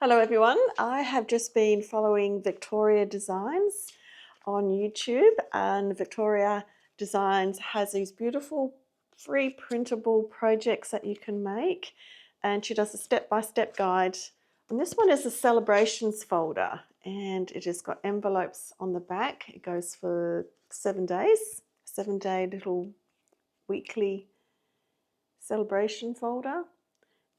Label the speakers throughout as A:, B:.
A: Hello everyone, I have just been following Victoria Designs on YouTube, and Victoria Designs has these beautiful free printable projects that you can make, and she does a step-by-step guide. And this one is a celebrations folder, and it has got envelopes on the back. It goes for 7 days, 7-day little weekly celebration folder.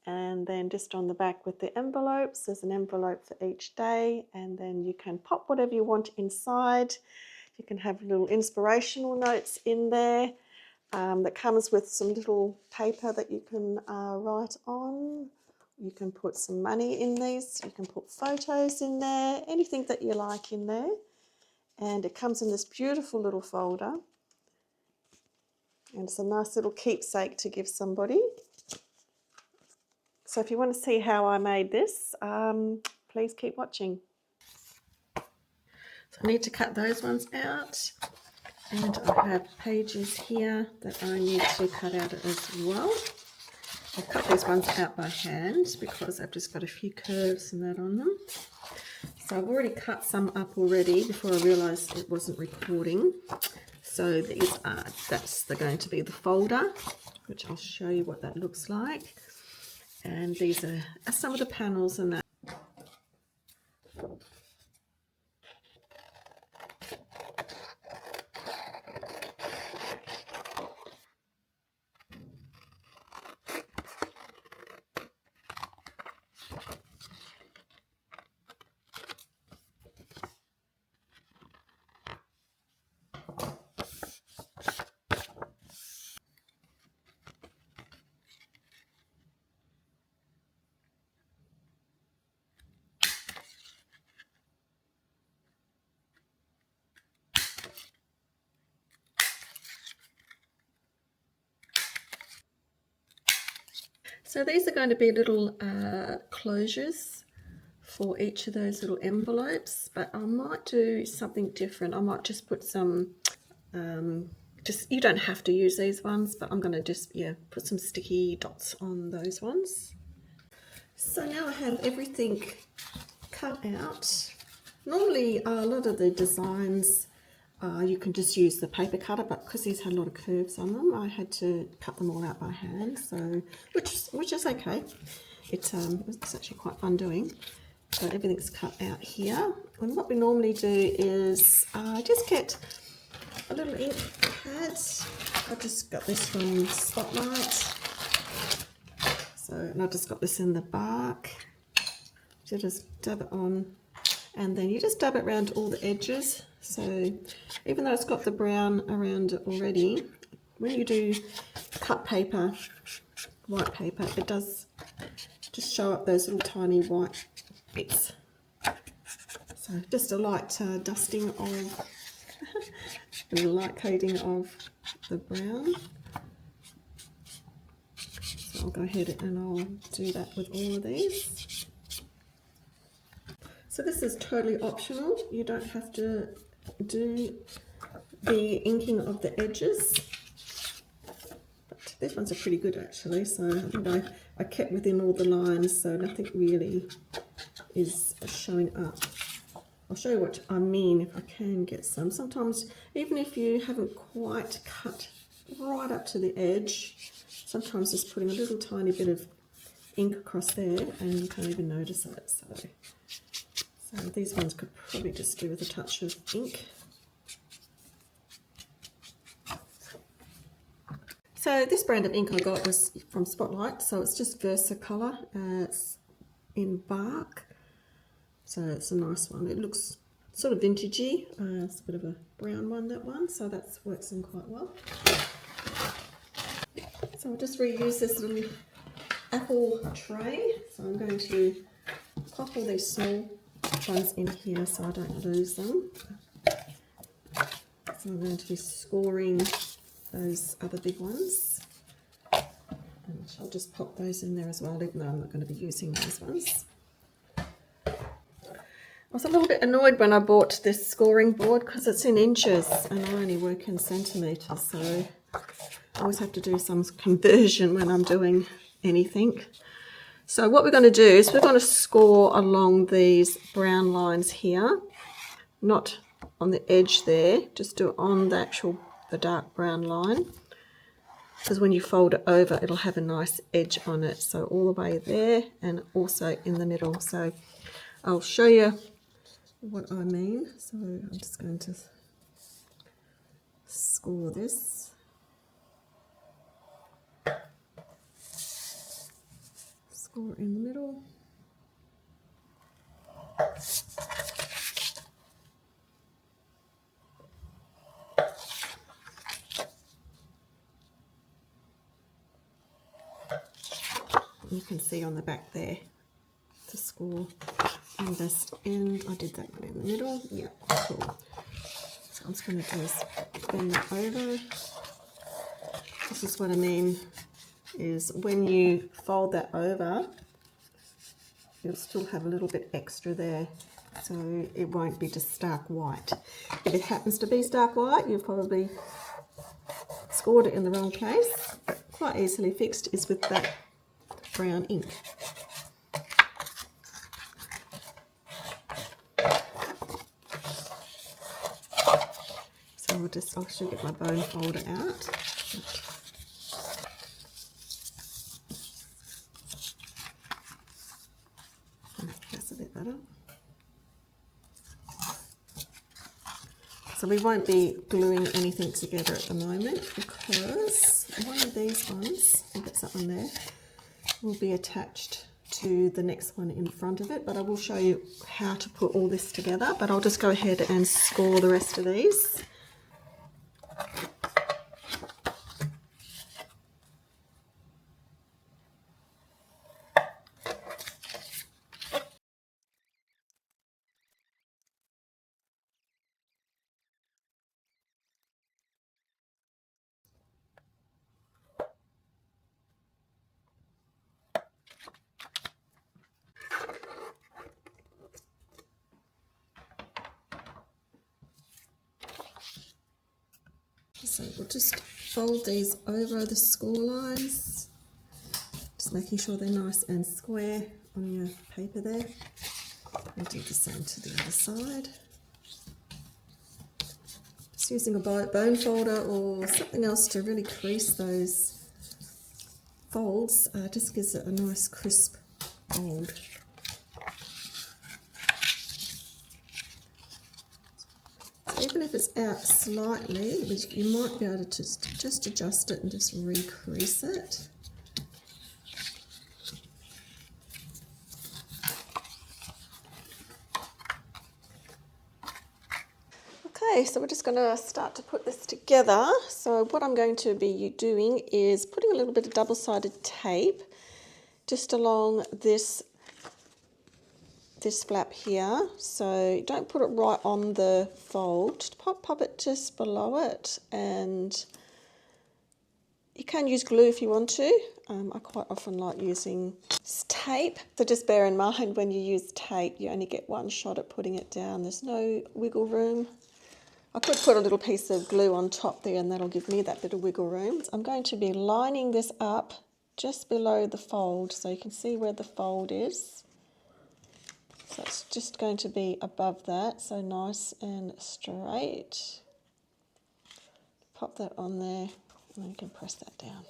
A: And then just on the back with the envelopes, there's an envelope for each day, and then you can pop whatever you want inside. You can have little inspirational notes in there that comes with some little paper that you can write on. You can put some money in these, you can put photos in there, anything that you like in there. And it comes in this beautiful little folder, and it's a nice little keepsake to give somebody. So if you want to see how I made this, please keep watching. So I need to cut those ones out, and I have pages here that I need to cut out as well. I'll cut these ones out by hand because I've just got a few curves and that on them. So I've already cut some up already before I realised it wasn't recording. So these are, they're going to be the folder, which I'll show you what that looks like. And these are some of the panels and that. So these are going to be little closures for each of those little envelopes, but I might do something different. I might just put some, you don't have to use these ones, but I'm going to just, put some sticky dots on those ones. So now I have everything cut out. Normally a lot of the designs you can just use the paper cutter, but because these had a lot of curves on them, I had to cut them all out by hand. So, which is okay. It's actually quite fun doing. So everything's cut out here. And what we normally do is just get a little ink pad. I just got this from Spotlight. So, and I just got this in the bark. So just dab it on, and then you just dab it around all the edges. So even though it's got the brown around it already, when you do cut paper, white paper, it does just show up those little tiny white bits. So just a light dusting of, a light coating of the brown. So I'll go ahead and I'll do that with all of these. So this is totally optional. You don't have to do the inking of the edges, but these ones are pretty good actually. So I think I kept within all the lines, so nothing really is showing up. I'll show you what I mean if I can get some. Sometimes even if you haven't quite cut right up to the edge, sometimes just putting a little tiny bit of ink across there and you can't even notice it. So these ones could probably just do with a touch of ink. So this brand of ink I got was from Spotlight, so it's just Versacolor. It's in bark, so it's a nice one. It looks sort of vintagey. It's a bit of a brown one, that one, so that works in quite well. So I'll just reuse this little apple tray. So I'm going to pop all these small ones in here so I don't lose them. So I'm going to be scoring those other big ones, and I'll just pop those in there as well, even though I'm not going to be using those ones. I was a little bit annoyed when I bought this scoring board because it's in inches and I only work in centimetres, so I always have to do some conversion when I'm doing anything. So what we're going to do is we're going to score along these brown lines here, not on the edge there, just do it on the dark brown line, because when you fold it over it'll have a nice edge on it. So all the way there and also in the middle. So I'll show you what I mean. So I'm just going to score this. Score in the middle. You can see on the back there to score on this end. I did that one in the middle. Yeah, cool. So I'm just going to do is bend that over. This is what I mean, is when you fold that over, you'll still have a little bit extra there, so it won't be just stark white. If it happens to be stark white, you've probably scored it in the wrong place. But quite easily fixed is with that brown ink. So I should get my bone folder out. That's a bit better. So we won't be gluing anything together at the moment, because one of these ones, I'll get something there, will be attached to the next one in front of it. But I will show you how to put all this together, but I'll just go ahead and score the rest of these. So we'll just fold these over the score lines, just making sure they're nice and square on your paper there. And do the same to the other side. Just using a bone folder or something else to really crease those folds, just gives it a nice crisp fold. Even if it's out slightly, you might be able to just adjust it and just recrease it. Okay, so we're just going to start to put this together. So what I'm going to be doing is putting a little bit of double-sided tape just along this flap here. So don't put it right on the fold, just pop it just below it, and you can use glue if you want to. I quite often like using tape, so just bear in mind when you use tape you only get one shot at putting it down. There's no wiggle room. I could put a little piece of glue on top there and that'll give me that bit of wiggle room. So I'm going to be lining this up just below the fold so you can see where the fold is. So it's just going to be above that, so nice and straight. Pop that on there and then you can press that down.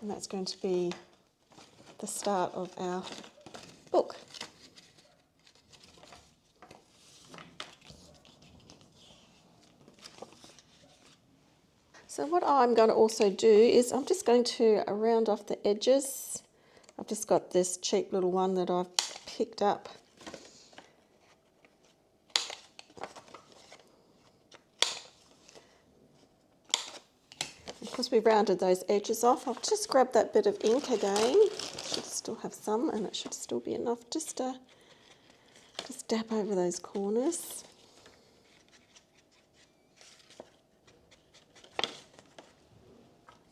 A: And that's going to be the start of our book. So what I'm going to also do is I'm just going to round off the edges. I've just got this cheap little one that I've picked up. Because we've rounded those edges off, I'll just grab that bit of ink again. Should still have some, and it should still be enough just to dab over those corners.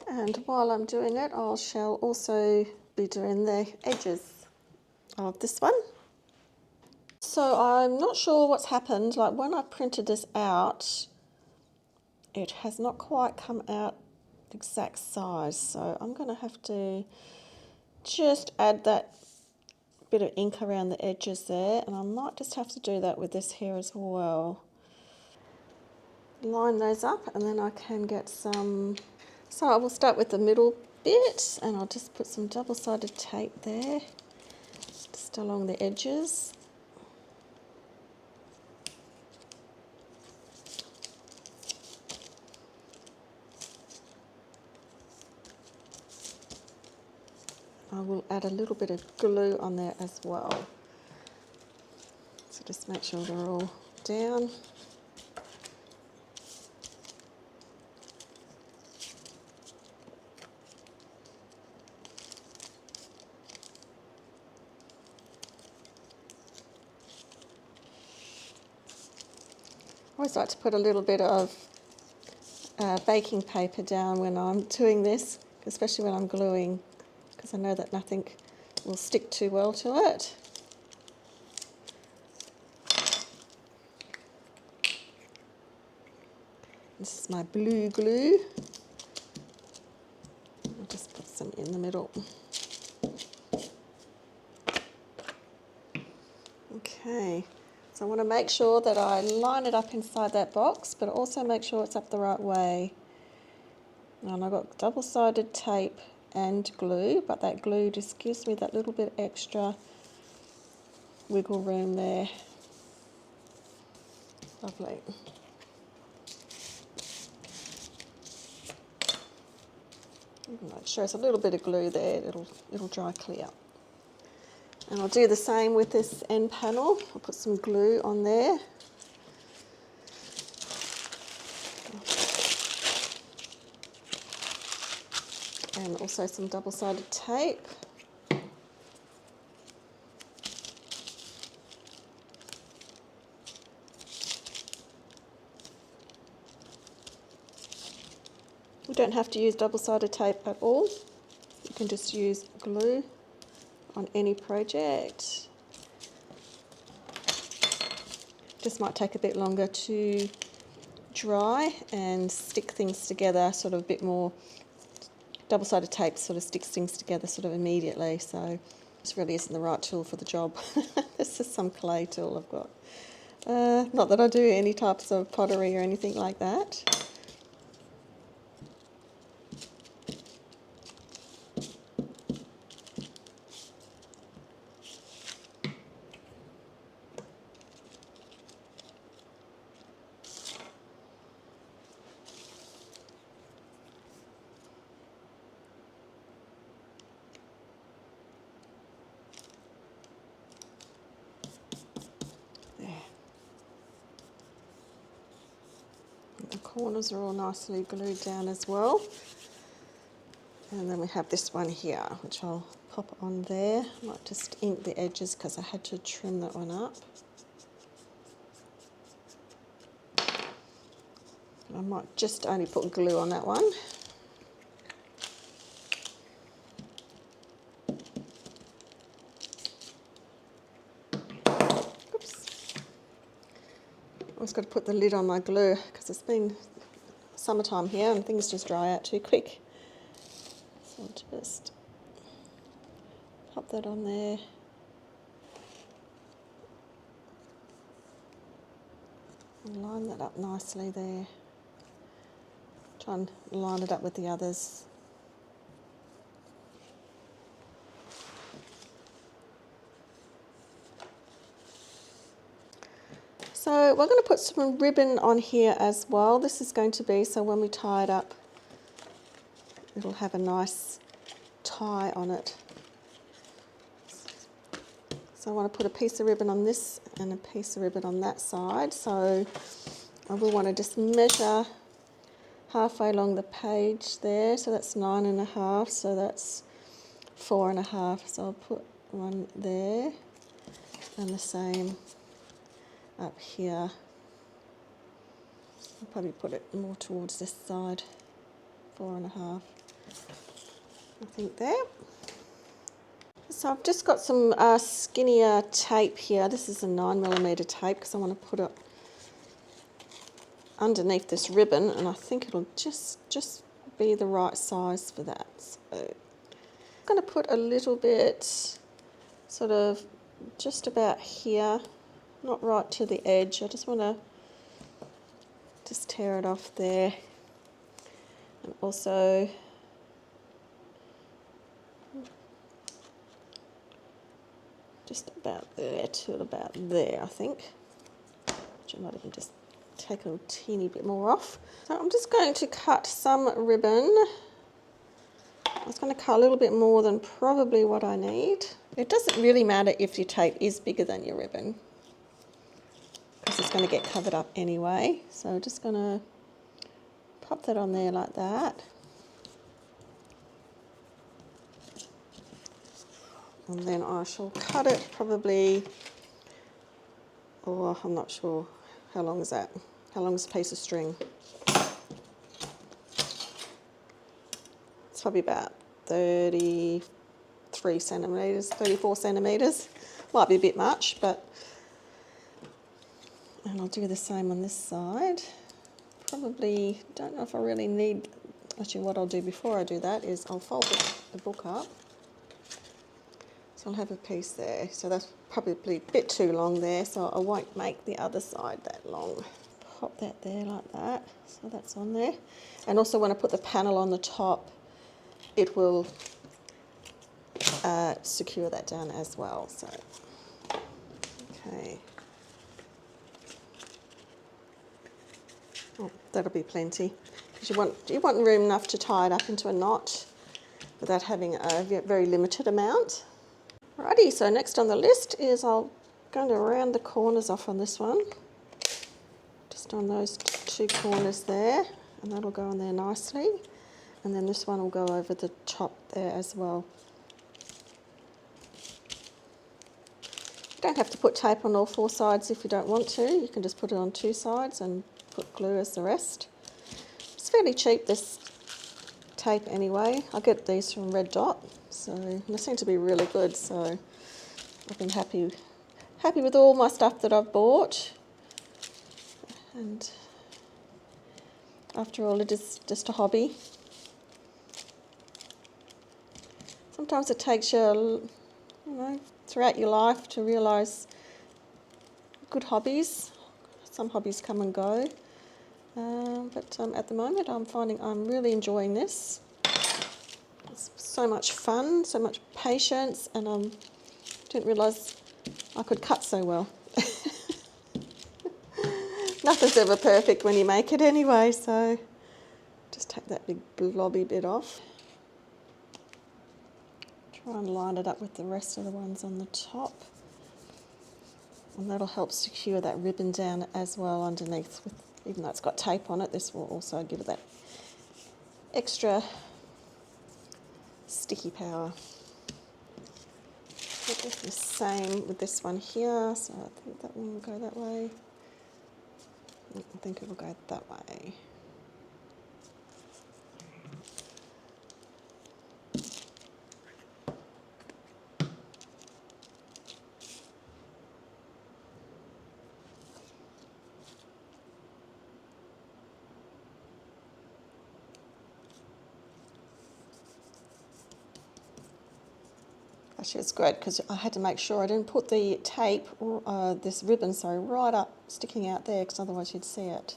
A: And while I'm doing it, I shall also be doing the edges of this one. So I'm not sure what's happened. Like when I printed this out, it has not quite come out the exact size. So I'm going to have to just add that bit of ink around the edges there, and I might just have to do that with this here as well. Line those up, and then I can get some. So I will start with the middle bit, and I'll just put some double-sided tape there, just along the edges. I will add a little bit of glue on there as well. So just make sure they're all down. I always like to put a little bit of baking paper down when I'm doing this, especially when I'm gluing, because I know that nothing will stick too well to it. This is my blue glue. I'll just put some in the middle. Okay, so I want to make sure that I line it up inside that box, but also make sure it's up the right way. And I've got double-sided tape and glue, but that glue just gives me that little bit extra wiggle room there. Lovely. Make sure there's a little bit of glue there, it'll dry clear. And I'll do the same with this end panel. I'll put some glue on there. And also some double-sided tape. You don't have to use double-sided tape at all. You can just use glue on any project. Just might take a bit longer to dry and stick things together sort of a bit more. Double-sided tape sort of sticks things together sort of immediately, so this really isn't the right tool for the job. This is some clay tool I've got. Not that I do any types of pottery or anything like that. The corners are all nicely glued down as well. And then we have this one here, which I'll pop on there. I might just ink the edges because I had to trim that one up. I might just only put glue on that one. Oops. Always got to put the lid on my glue because it's been summertime here and things just dry out too quick. So I'll just pop that on there. And line that up nicely there. Try and line it up with the others. So we're going to put some ribbon on here as well. This is going to be so when we tie it up, it'll have a nice tie on it. So I want to put a piece of ribbon on this and a piece of ribbon on that side. So I will want to just measure halfway along the page there. So that's 9.5, so that's 4.5. So I'll put one there and the same up here. I'll probably put it more towards this side, 4.5, I think there. So I've just got some skinnier tape here. This is a 9mm tape because I want to put it underneath this ribbon, and I think it'll just be the right size for that. So going to put a little bit sort of just about here, not right to the edge. I just want to just tear it off there, and also just about there to about there, I think. Which I might even just take a teeny bit more off. So I'm just going to cut some ribbon. I was going to cut a little bit more than probably what I need. It doesn't really matter if your tape is bigger than your ribbon, because it's going to get covered up anyway. So I'm just going to pop that on there like that. And then I shall cut it probably, oh, I'm not sure, how long is that? How long is a piece of string? It's probably about 33 centimetres, 34 centimetres. Might be a bit much, but, and I'll do the same on this side. Probably, don't know if I really need, actually what I'll do before I do that is I'll fold the book up. So I'll have a piece there. So that's probably a bit too long there, so I won't make the other side that long. Pop that there like that, so that's on there. And also when I put the panel on the top, it will secure that down as well. So, okay. Oh, that'll be plenty. Because you want room enough to tie it up into a knot without having a very limited amount. Alrighty, so next on the list is I'm going to round the corners off on this one. Just on those two corners there, and that'll go on there nicely. And then this one will go over the top there as well. You don't have to put tape on all four sides if you don't want to. You can just put it on two sides and put glue as the rest. It's fairly cheap, this tape anyway. I get these from Red Dot, so they seem to be really good. So I've been happy with all my stuff that I've bought. And after all, it is just a hobby. Sometimes it takes you, throughout your life to realise good hobbies. Some hobbies come and go. But at the moment I'm finding I'm really enjoying this. It's so much fun, so much patience, and I didn't realise I could cut so well. Nothing's ever perfect when you make it anyway, so just take that big blobby bit off. Try and line it up with the rest of the ones on the top. And that'll help secure that ribbon down as well underneath. Even though it's got tape on it, this will also give it that extra sticky power. It's the same with this one here, so I think that one will go that way. I think it will go that way. Actually, it's great because I had to make sure I didn't put the tape, or this ribbon, sorry, right up, sticking out there, because otherwise you'd see it.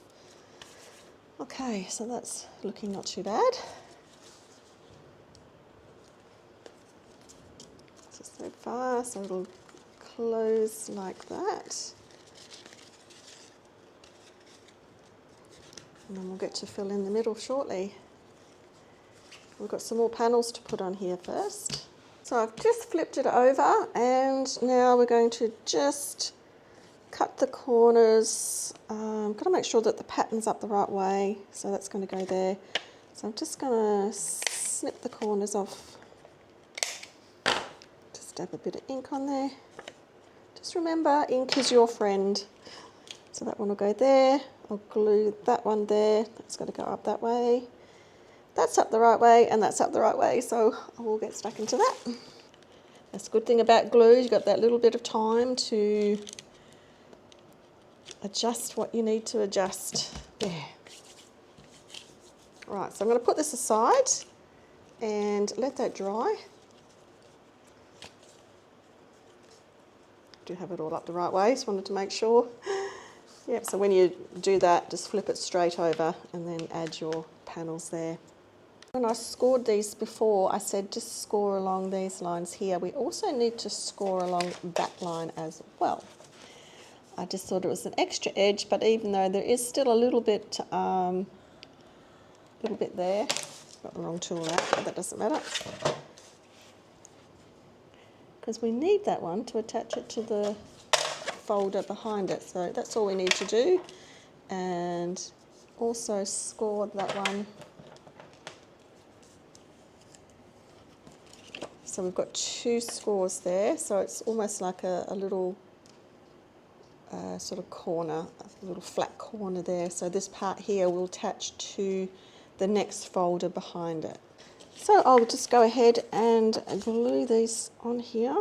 A: Okay, so that's looking not too bad. So far, so it'll close like that. And then we'll get to fill in the middle shortly. We've got some more panels to put on here first. So I've just flipped it over, and now we're going to just cut the corners. Got to make sure that the pattern's up the right way, so that's going to go there. So I'm just going to snip the corners off. Just dab a bit of ink on there. Just remember, ink is your friend. So that one will go there. I'll glue that one there. That's got to go up that way. That's up the right way, and that's up the right way, so I will get stuck into that. That's the good thing about glue, you've got that little bit of time to adjust what you need to adjust. There. Right, so I'm going to put this aside and let that dry. to have it all up the right way, just wanted to make sure. Yep, so when you do that, just flip it straight over and then add your panels there. When I scored these before, I said just score along these lines here. We also need to score along that line as well. I just thought it was an extra edge, but even though there is still a little bit there, got the wrong tool out, but that doesn't matter. Because we need that one to attach it to the folder behind it, so that's all we need to do. And also score that one. So we've got 2 scores there, so it's almost like a little sort of corner, a little flat corner there. So this part here will attach to the next folder behind it. So I'll just go ahead and glue these on here.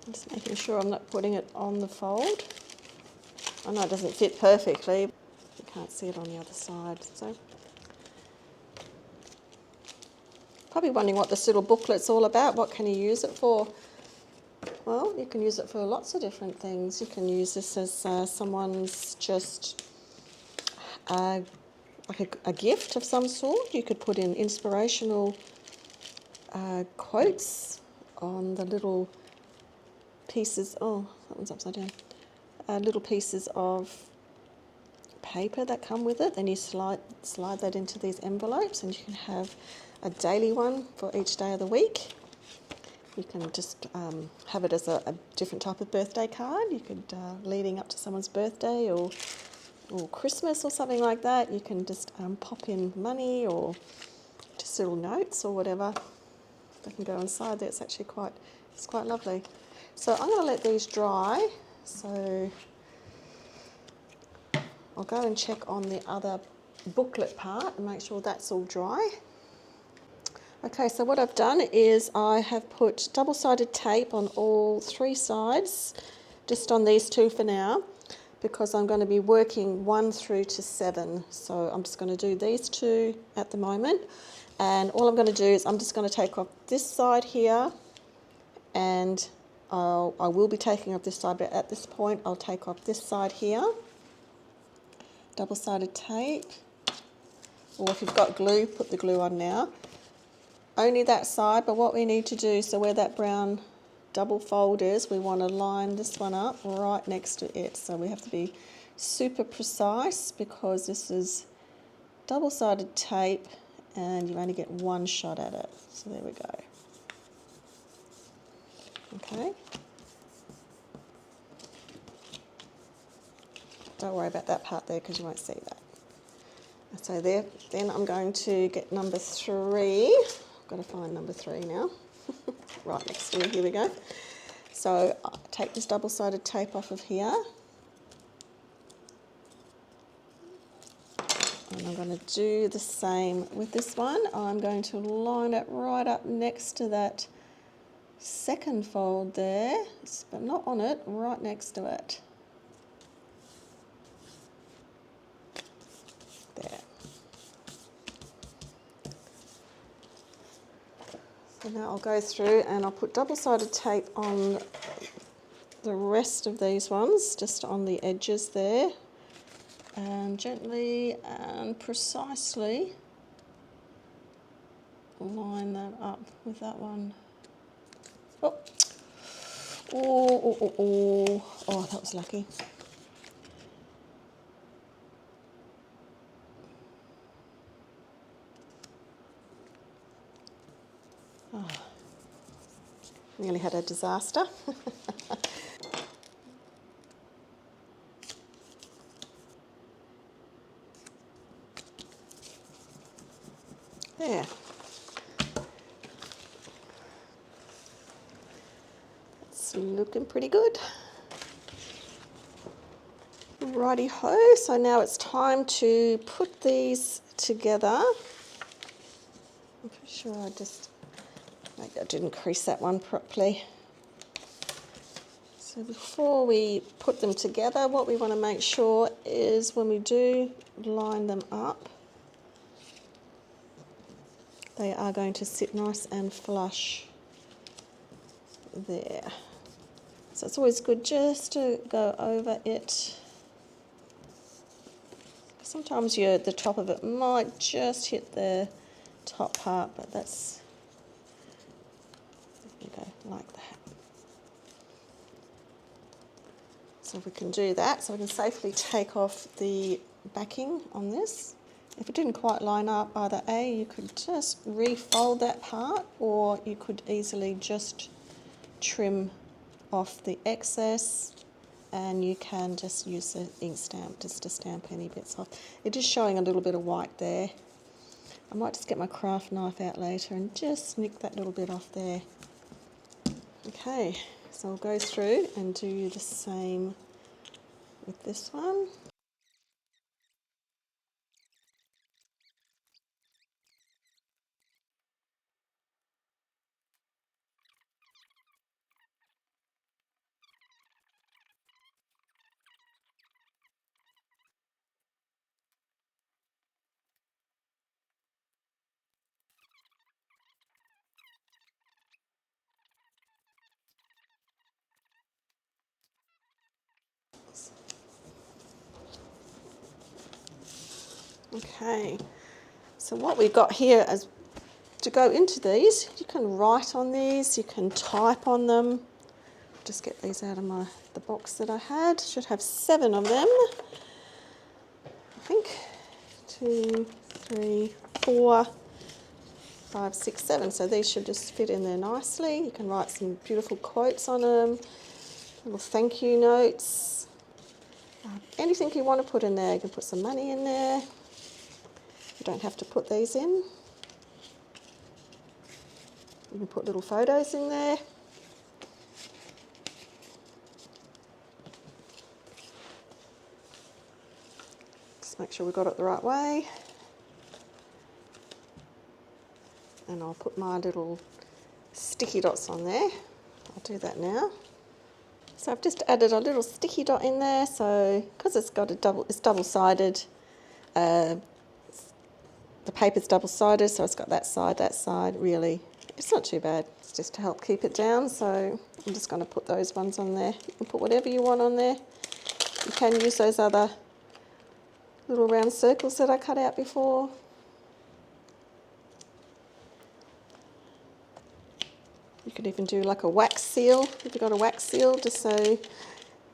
A: I'm just making sure I'm not putting it on the fold. I know it doesn't fit perfectly. You can't see it on the other side. So probably wondering what this little booklet's all about. What can you use it for? Well, you can use it for lots of different things. You can use this as someone's just like a gift of some sort. You could put in inspirational quotes on the little pieces. Oh, that one's upside down. Little pieces of paper that come with it. Then you slide that into these envelopes, and you can have a daily one for each day of the week. You can just have it as a different type of birthday card. You could, leading up to someone's birthday or Christmas or something like that, you can just pop in money or just little notes or whatever. They can go inside there. It's actually quite lovely. So I'm going to let these dry. So I'll go and check on the other booklet part and make sure that's all dry. Okay, so what I've done is I have put double-sided tape on all 3 sides, just on these 2 for now, because I'm going to be working 1 through to 7. So I'm just going to do these 2 at the moment. And all I'm going to do is I'm just going to take off this side here, and I will be taking off this side, but at this point I'll take off this side here. Double-sided tape, or if you've got glue, put the glue on now. Only that side, but what we need to do, so where that brown double fold is, we want to line this one up right next to it. So we have to be super precise because this is double-sided tape and you only get 1 shot at it. So there we go. Okay. Don't worry about that part there because you won't see that. So there, then I'm going to get number 3. I've got to find number 3 now. Right next to me, here we go. So I'll take this double-sided tape off of here. And I'm going to do the same with this one. I'm going to line it right up next to that second fold there, but not on it, right next to it. There. So now I'll go through and I'll put double-sided tape on the rest of these ones, just on the edges there, and gently and precisely line that up with that one. Oh, that was lucky. Oh, nearly had a disaster. There. It's looking pretty good. Righty ho, so now it's time to put these together. I'm pretty sure maybe I didn't crease that one properly. So before we put them together, what we want to make sure is when we do line them up, they are going to sit nice and flush there. So it's always good just to go over it. Sometimes the top of it might just hit the top part, but that's, there you go, like that. So we can do that, so we can safely take off the backing on this. If it didn't quite line up, either A, you could just refold that part, or you could easily just trim off the excess, and you can just use the ink stamp just to stamp any bits off. It is showing a little bit of white there. I might just get my craft knife out later and just nick that little bit off there. Okay, so I'll go through and do the same with this one. Okay, so what we've got here is to go into these, you can write on these, you can type on them. Just get these out of the box that I had. Should have 7 of them, I think. 2, 3, 4, 5, 6, 7. So these should just fit in there nicely. You can write some beautiful quotes on them, little thank you notes. Anything you want to put in there. You can put some money in there. You don't have to put these in. You can put little photos in there. Just make sure we got it the right way. And I'll put my little sticky dots on there. I'll do that now. So I've just added a little sticky dot in there, so because it's double-sided, the paper's double-sided, so it's got that side, really. It's not too bad. It's just to help keep it down, so I'm just going to put those ones on there. You can put whatever you want on there. You can use those other little round circles that I cut out before. You could even do like a wax seal, if you've got a wax seal, just so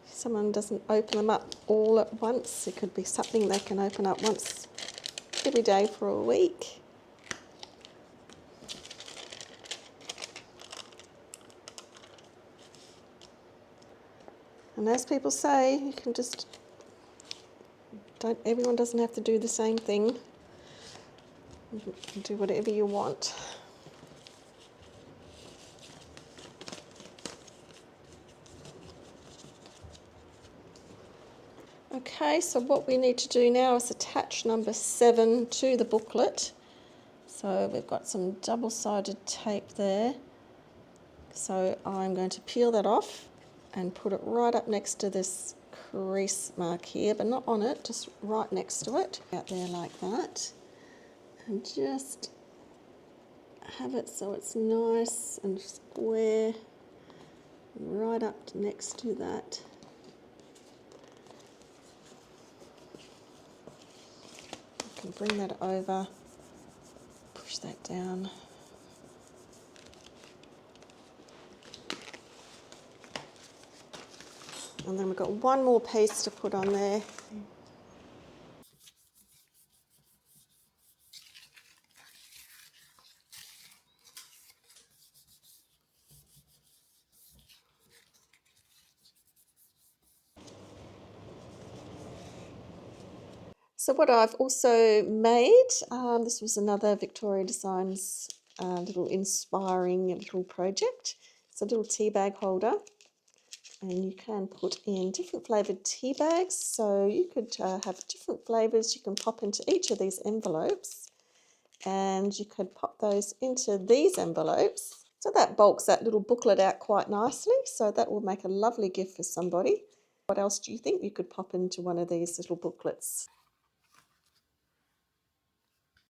A: someone doesn't open them up all at once. It could be something they can open up once every day for a week. And as people say, you can just, everyone doesn't have to do the same thing. You can do whatever you want. Okay, so what we need to do now is attach number 7 to the booklet. So we've got some double-sided tape there. So I'm going to peel that off and put it right up next to this crease mark here, but not on it, just right next to it. Out there like that. And just have it so it's nice and square right up next to that. I can bring that over, push that down. And then we've got one more piece to put on there. So what I've also made, this was another Victoria Designs little inspiring little project. It's a little tea bag holder, and you can put in different flavoured tea bags. So you could have different flavours you can pop into each of these envelopes, and you could pop those into these envelopes. So that bulks that little booklet out quite nicely, so that will make a lovely gift for somebody. What else do you think you could pop into one of these little booklets?